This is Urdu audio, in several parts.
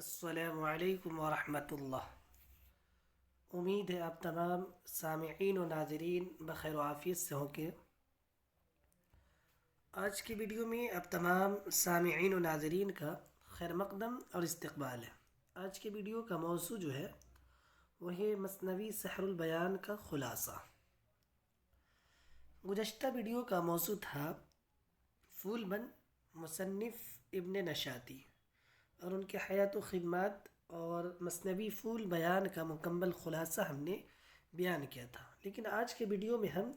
السلام علیکم ورحمۃ اللہ۔ امید ہے آپ تمام سامعین و ناظرین بخیر و عافیت سے ہوں گے۔ آج کی ویڈیو میں آپ تمام سامعین و ناظرین کا خیر مقدم اور استقبال ہے۔ آج کی ویڈیو کا موضوع جو ہے وہ ہے مثنوی سحر البیان کا خلاصہ۔ گزشتہ ویڈیو کا موضوع تھا پھول بند مصنف ابن نشاطی اور ان کے حیات و خدمات اور مثنوی پھول بیان کا مکمل خلاصہ ہم نے بیان کیا تھا، لیکن آج کے ویڈیو میں ہم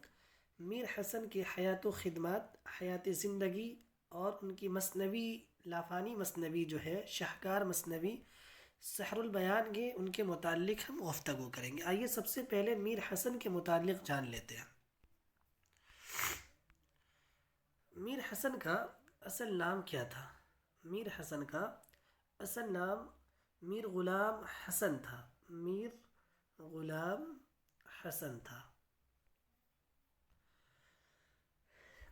میر حسن کے حیات و خدمات، حیات زندگی اور ان کی مثنوی لافانی مثنوی جو ہے شاہکار مثنوی سحر البیان کے ان کے متعلق ہم گفتگو کریں گے۔ آئیے سب سے پہلے میر حسن کے متعلق جان لیتے ہیں۔ میر حسن کا اصل نام کیا تھا؟ میر حسن کا اصل نام میر غلام حسن تھا۔ میر غلام حسن تھا۔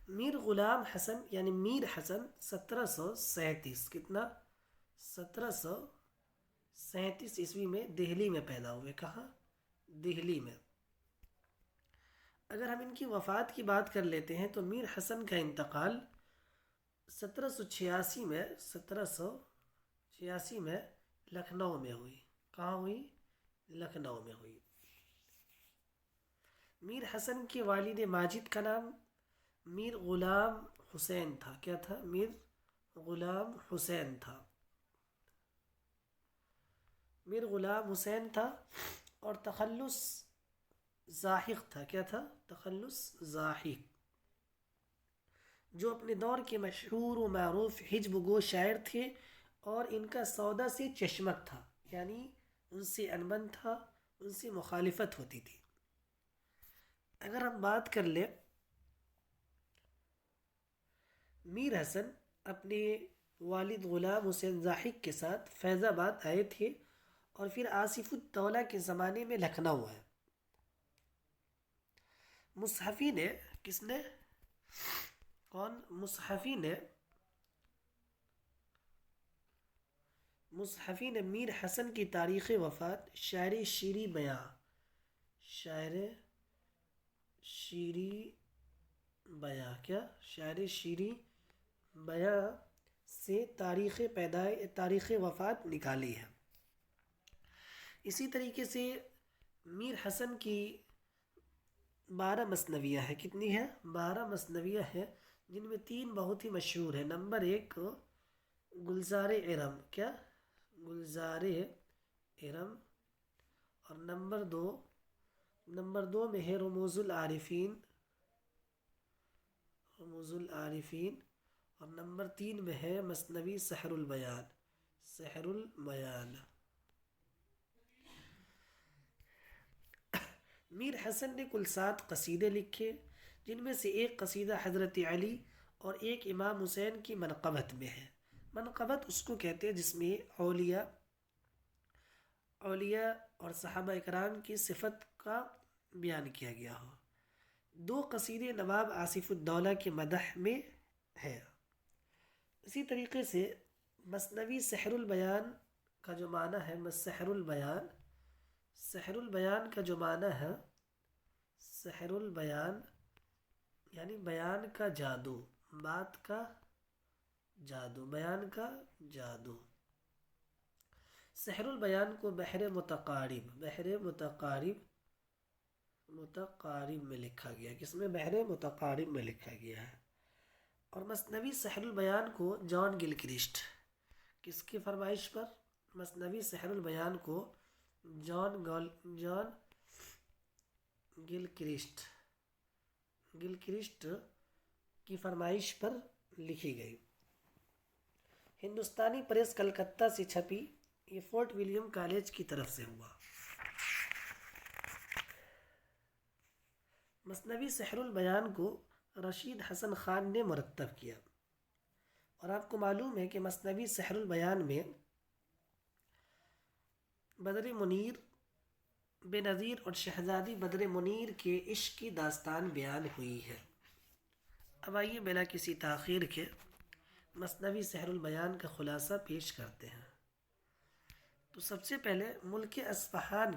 میر غلام حسن یعنی میر حسن 1737 کتنا 1737 عیسوی میں دہلی میں پیدا ہوئے۔ کہاں؟ دہلی میں۔ اگر ہم ان کی وفات کی بات کر لیتے ہیں تو میر حسن کا انتقال 1786 میں لکھنؤ میں ہوئی۔ کہاں ہوئی؟ لکھنؤ میں ہوئی۔ میر حسن کے والد ماجد کا نام میر غلام حسین تھا۔ کیا تھا؟ میر غلام حسین تھا۔ میر غلام حسین تھا اور تخلص زاہق تھا۔ کیا تھا؟ تخلص زاہق، جو اپنے دور کے مشہور و معروف حزب گو شاعر تھے اور ان کا سودا سے چشمک تھا، یعنی ان سے انبن تھا، ان سے مخالفت ہوتی تھی۔ اگر ہم بات کر لیں، میر حسن اپنے والد غلام حسین زاہق کے ساتھ فیض آباد آئے تھے اور پھر آصف الدولہ کے زمانے میں لکھنؤ ہے۔ مصحفی نے کس نے؟ کون؟ مصحفی نے میر حسن کی تاریخ وفات شاعر شیریں بیاں سے تاریخ وفات نکالی ہے۔ اسی طریقے سے میر حسن کی 12 مثنویاں ہیں۔ کتنی ہیں؟ 12 مثنویاں ہیں، جن میں 3 بہت ہی مشہور ہیں۔ نمبر 1 گلزار ارم۔ کیا؟ گلزار ارم۔ اور نمبر 2 میں ہے رموز العارفین۔ اور نمبر 3 میں ہے مثنوی سحر البیان۔ میر حسن نے کل 7 قصیدے لکھے، جن میں سے ایک قصیدہ حضرت علی اور ایک امام حسین کی منقبت میں ہے۔ منقبت اس کو کہتے ہیں جس میں اولیاء اور صحابہ اکرام کی صفت کا بیان کیا گیا ہو۔ 2 قصیدے نواب آصف الدولہ کے مدح میں ہے۔ اسی طریقے سے مثنوی سحر البیان کا جو معنی ہے سحر البیان کا جو معنی ہے سحر البیان یعنی بیان کا جادو، بات کا جادو، بیان کا جادو۔ سحر البیان کو بحر متقارب میں لکھا گیا۔ کس میں؟ بحر متقارب میں لکھا گیا ہے۔ اور مثنوی سحر البیان کو جان گلکرسٹ، کس کی فرمائش پر؟ مثنوی سحر البیان کو جان گلکرسٹ کی فرمائش پر لکھی گئی۔ ہندوستانی پریس کلکتہ سے چھپی، یہ فورٹ ولیم کالج کی طرف سے ہوا۔ مثنوی سحر البیان کو رشید حسن خان نے مرتب کیا۔ اور آپ کو معلوم ہے کہ مثنوی سحر البیان میں بدر منیر بے-نظیر اور شہزادی بدر منیر کے عشق کی داستان بیان ہوئی ہے۔ اب آئیے بلا کسی تاخیر کے مثنوی سحر البیان کا خلاصہ پیش کرتے ہیں۔ تو سب سے پہلے ملک اصفہان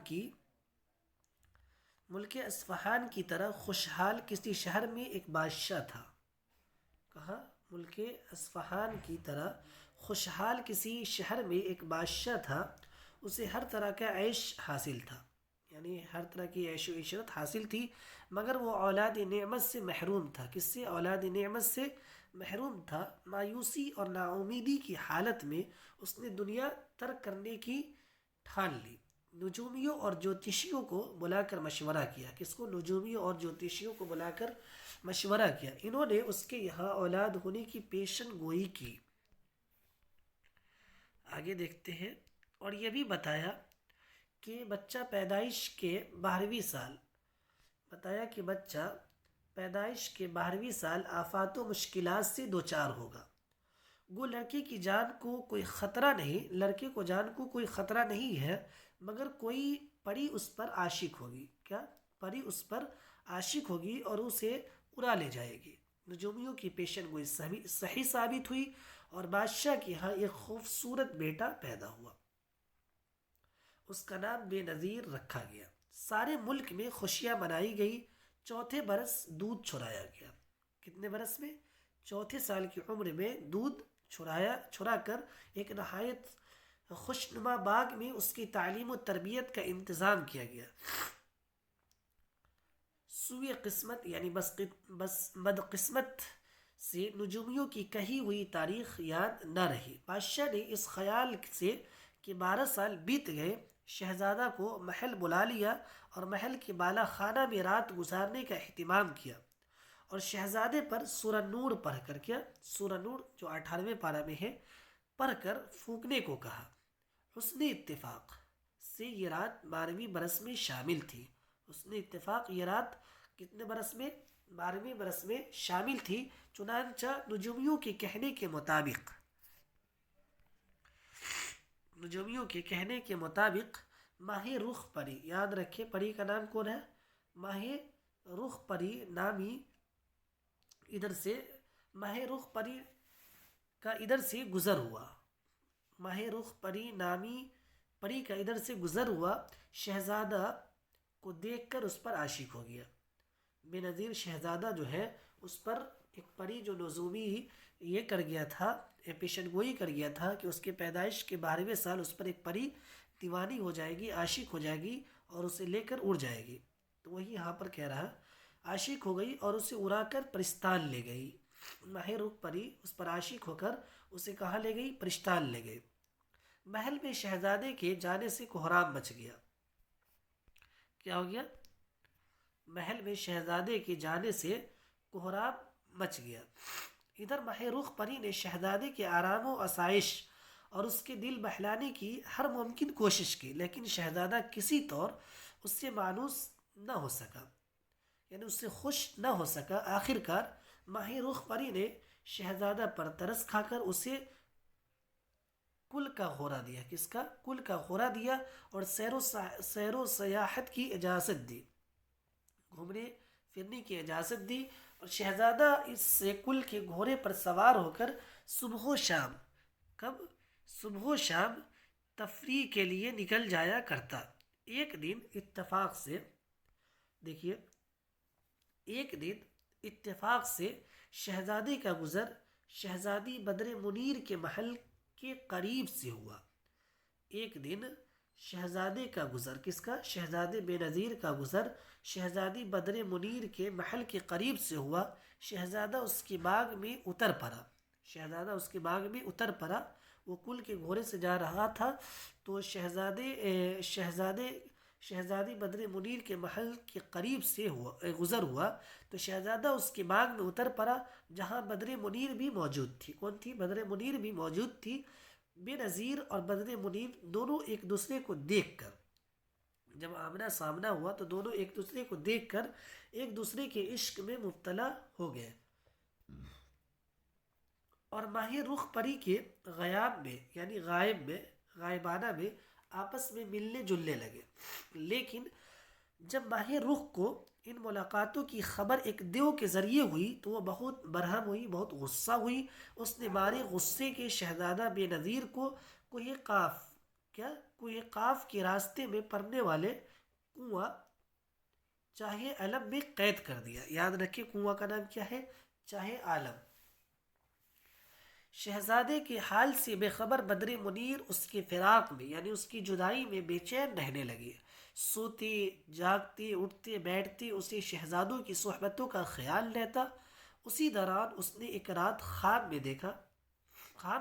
کی طرح خوشحال کسی شہر میں ایک بادشاہ تھا. کہا ملک اصفہان کی طرح خوشحال کسی شہر میں ایک بادشاہ تھا. اسے ہر طرح کا عیش حاصل تھا، یعنی ہر طرح کی عیش و عشرت حاصل تھی، مگر وہ اولاد نعمت سے محروم تھا. کس سے؟ اولاد نعمت سے محروم تھا. مایوسی اور نا امیدی کی حالت میں اس نے دنیا ترک کرنے کی ٹھان لی. نجومیوں اور جوتشیوں کو بلا کر مشورہ کیا. کس کو؟ نجومیوں اور جوتشیوں کو بلا کر مشورہ کیا. انہوں نے اس کے یہاں اولاد ہونے کی پیشن گوئی کی. آگے دیکھتے ہیں. اور یہ بھی بتایا کہ بچہ پیدائش کے 12ویں سال آفات و مشکلات سے دوچار ہوگا. گو لڑکے کو جان کو کوئی خطرہ نہیں ہے، مگر کوئی پری اس پر عاشق ہوگی. کیا؟ پری اس پر عاشق ہوگی اور اسے اڑا لے جائے گی. نجومیوں کی پیشن گوئی صحیح ثابت ہوئی اور بادشاہ کے یہاں ایک خوبصورت بیٹا پیدا ہوا. اس کا نام بے نظیر رکھا گیا. سارے ملک میں خوشیاں منائی گئی. چوتھے برس دودھ چھڑایا گیا. کتنے برس میں؟ چوتھے سال کی عمر میں دودھ چھڑا کر ایک نہایت خوشنما باغ میں اس کی تعلیم و تربیت کا انتظام کیا گیا. سوئے قسمت یعنی بدقسمت سے نجومیوں کی کہی ہوئی تاریخ یاد نہ رہی. بادشاہ نے اس خیال سے کہ 12 سال بیت گئے، شہزادہ کو محل بلا لیا اور محل کے بالا خانہ میں رات گزارنے کا اہتمام کیا، اور شہزادے پر سورہ نور پڑھ کر، کیا؟ سورہ نور جو 18ویں پارہ میں ہے، پڑھ کر پھونکنے کو کہا. حسن اتفاق سے یہ رات 12ویں برس میں شامل تھی. حسن اتفاق یہ رات کتنے برس میں؟ 12ویں برس میں شامل تھی. چنانچہ نجومیوں کے کہنے کے مطابق ماہ رخ پری، یاد رکھے پری کا نام کون ہے؟ ماہ رخ پری نامی ماہ رخ پری کا ادھر سے گزر ہوا. ماہ رخ پری نامی پری کا ادھر سے گزر ہوا. شہزادہ کو دیکھ کر اس پر عاشق ہو گیا. بے نظیر شہزادہ جو ہے اس پر ایک پری جو نجومی یہ کر گیا تھا، پیشن گوئی کر گیا تھا کہ اس کے پیدائش کے 12ویں سال اس پر ایک پری دیوانی ہو جائے گی، عاشق ہو جائے گی اور اسے لے کر اڑ جائے گی. تو وہی یہاں پر کہہ رہا، عاشق ہو گئی اور اسے اڑا کر پرستان لے گئی. ماہ رخ پری اس پر عاشق ہو کر اسے کہاں لے گئی؟ پرستان لے گئی. محل میں شہزادے کے جانے سے کوہرام مچ گیا. کیا ہو گیا؟ محل میں شہزادے کے جانے سے کوہرام مچ گیا. ادھر ماہ رخ پری نے شہزادے کے آرام و آسائش اور اس کے دل بہلانے کی ہر ممکن کوشش کی، لیکن شہزادہ کسی طور اس سے مانوس نہ ہو سکا، یعنی اس سے خوش نہ ہو سکا. آخرکار ماہ رخ پری نے شہزادہ پر ترس کھا کر اسے کل کا غورا دیا. کس کا؟ کل کا غورا دیا اور سیر و سیاحت کی اجازت دی، گھومنے پھرنے کی اجازت دی. اور شہزادہ اس سے کل کے گھوڑے پر سوار ہو کر صبح و شام تفریح کے لیے نکل جایا کرتا. ایک دن اتفاق سے شہزادے کا گزر شہزادی بدر منیر کے محل کے قریب سے ہوا. ایک دن شہزادے کا گزر، کس کا؟ شہزادے بے نظیر کا گزر شہزادی بدر منیر کے محل کے قریب سے ہوا. شہزادہ اس کے باغ میں اتر پڑا. وہ کل کے گھوڑے سے جا رہا تھا تو شہزادی بدر منیر کے محل کے قریب سے گزر ہوا تو شہزادہ اس کے باغ میں اتر پڑا جہاں بدر منیر بھی موجود تھی. کون تھی؟ بدر منیر بھی موجود تھی. بے نظیر اور بدر منیر دونوں ایک دوسرے کو دیکھ کر، جب آمنا سامنا ہوا تو دونوں ایک دوسرے کو دیکھ کر ایک دوسرے کے عشق میں مبتلا ہو گئے اور ماہ رخ پری کے غیاب میں یعنی غائبانہ میں آپس میں ملنے جلنے لگے. لیکن جب ماہ رخ کو ان ملاقاتوں کی خبر ایک دیو کے ذریعے ہوئی تو وہ بہت برہم ہوئی، بہت غصہ ہوئی. اس نے مارے غصے کے شہزادہ بے نظیر کو کوہ قاف کوہ قاف کے راستے میں پڑنے والے کنواں چاہے عالم میں قید کر دیا. یاد رکھیں کنواں کا نام کیا ہے؟ چاہے عالم. شہزادے کے حال سے بے خبر بدر منیر اس کے فراق میں یعنی اس کی جدائی میں بے چین رہنے لگے. سوتے جاگتے اٹھتے بیٹھتے اسے شہزادوں کی صحبتوں کا خیال رہتا. اسی دوران اس نے ایک رات خواب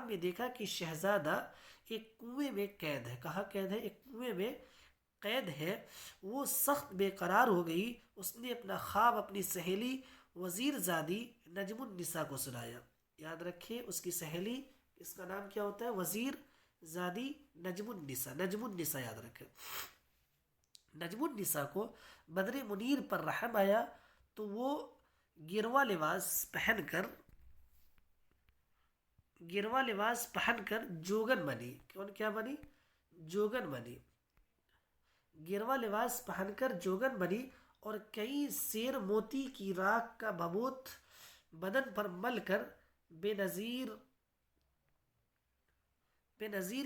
میں دیکھا کہ شہزادہ ایک کنویں میں قید ہے. کہاں قید ہے؟ ایک کنویں میں قید ہے. وہ سخت بے قرار ہو گئی. اس نے اپنا خواب اپنی سہیلی وزیر زادی نجم النساء کو سنایا. یاد رکھیں اس کی سہیلی، اس کا نام کیا ہوتا ہے؟ وزیر زادی نجم النساء یاد رکھیں. نجم النساء کو بدر منیر پر رحم آیا تو وہ گروا لباس پہن کر جوگن بنی. کیا بنی؟ جوگن بنی. گروا لباس پہن کر جوگن بنی اور کئی سیر موتی کی راکھ کا بھبوت بدن پر مل کر بے نظیر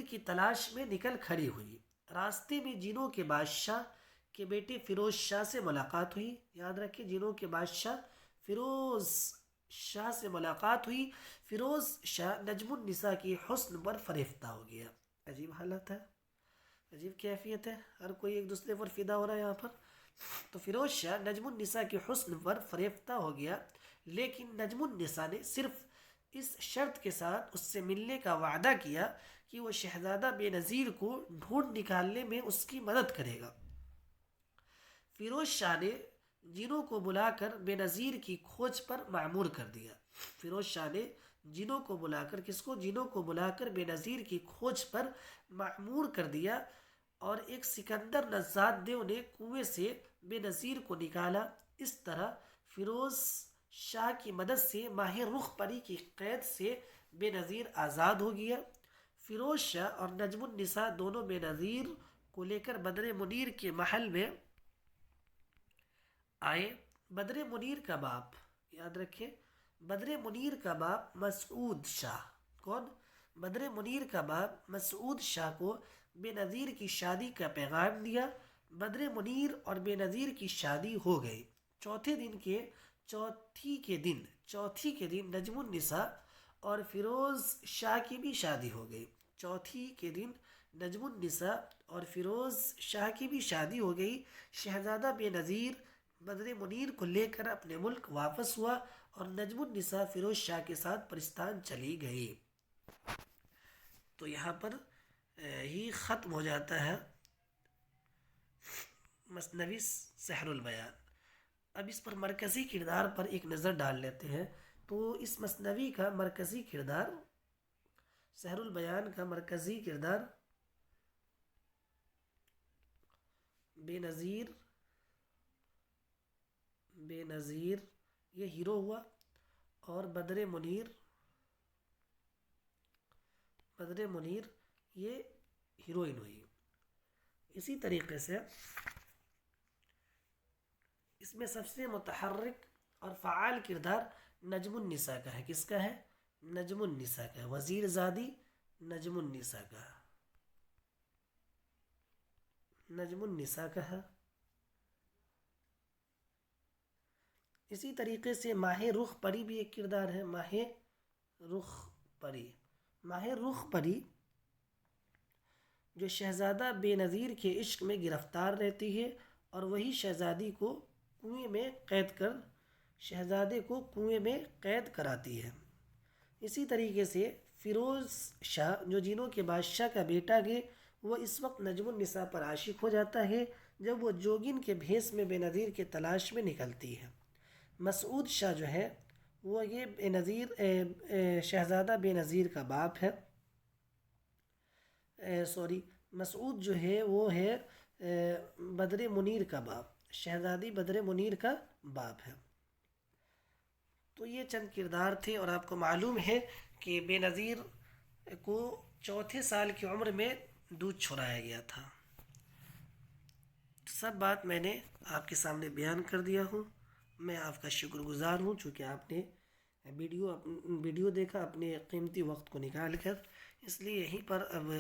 کی تلاش میں نکل کھڑی ہوئی. راستے میں جنوں کے بادشاہ کے بیٹے فیروز شاہ سے ملاقات ہوئی. یاد رکھیں جنوں کے بادشاہ فیروز شاہ سے ملاقات ہوئی. فیروز شاہ نجم النساء کی حسن پر فریفتہ ہو گیا. عجیب حالت ہے، عجیب کیفیت ہے، ہر کوئی ایک دوسرے پر فدا ہو رہا ہے یہاں پر. تو فیروز شاہ نجم النساء کے حسن پر فریفتہ ہو گیا، لیکن نجم النساء نے صرف اس شرط کے ساتھ اس سے ملنے کا وعدہ کیا کہ وہ شہزادہ بے نظیر کو ڈھونڈ نکالنے میں اس کی مدد کرے گا. فیروز شاہ نے جنوں کو بلا کر بے نظیر کی کھوج پر معمور کر دیا. فیروز شاہ نے جنوں کو بلا کر جنوں کو بلا کر بے نظیر کی کھوج پر معمور کر دیا اور ایک سکندر نژاد دیو نے کنویں سے بے نظیر کو نکالا. اس طرح فیروز شاہ کی مدد سے ماہ رخ پری کی قید سے بے نظیر آزاد ہو گیا. فیروز شاہ اور نجم النساء دونوں بے نظیر کو لے کر بدر منیر کے محل میں آئے. بدر منیر کا باپ، یاد رکھیں بدر منیر کا باپ مسعود شاہ. کون؟ بدر منیر کا باپ مسعود شاہ کو بے نظیر کی شادی کا پیغام دیا. بدر منیر اور بے نظیر کی شادی ہو گئی. چوتھی کے دن نجم النساء اور فیروز شاہ کی بھی شادی ہو گئی. چوتھی کے دن نجم النساء اور فیروز شاہ کی بھی شادی ہو گئی. شہزادہ بے نظیر بدر منیر کو لے کر اپنے ملک واپس ہوا اور نجم النساء فیروز شاہ کے ساتھ پرستان چلی گئی. تو یہاں پر ہی ختم ہو جاتا ہے مثنوی سحر البیان. اب اس پر مرکزی کردار پر ایک نظر ڈال لیتے ہیں. تو اس مثنوی کا مرکزی کردار، سحر البیان کا مرکزی کردار بے نظیر یہ ہیرو ہوا اور بدر منیر یہ ہیروئن ہوئی. اسی طریقے سے اس میں سب سے متحرک اور فعال کردار نجم النساء کا ہے. کس کا ہے؟ نجم النساء کا. وزیر زادی نجم النساء کا ہے. اسی طریقے سے ماہ رخ پری بھی ایک کردار ہے. ماہ رخ پری جو شہزادہ بے نظیر کے عشق میں گرفتار رہتی ہے اور وہی شہزادے کو کنویں میں قید کراتی ہے. اسی طریقے سے فیروز شاہ جو جنوں کے بادشاہ کا بیٹا ہے، وہ اس وقت نجم النساء پر عاشق ہو جاتا ہے جب وہ جوگن کے بھیس میں بے نظیر کی تلاش میں نکلتی ہے. مسعود شاہ جو ہے وہ یہ شہزادہ بے نظیر کا باپ ہے. مسعود جو ہے وہ ہے بدر منیر کا باپ، شہزادی بدر منیر کا باپ ہے. تو یہ چند کردار تھے اور آپ کو معلوم ہے کہ بے نظیر کو 4 سال کی عمر میں دودھ چھڑایا گیا تھا. سب بات میں نے آپ کے سامنے بیان کر دیا ہوں. میں آپ کا شکر گزار ہوں چونکہ آپ نے ویڈیو دیکھا اپنے قیمتی وقت کو نکال کر، اس لیے یہیں پر اب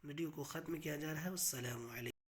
ویڈیو کو ختم کیا جا رہا ہے۔ السلام علیکم۔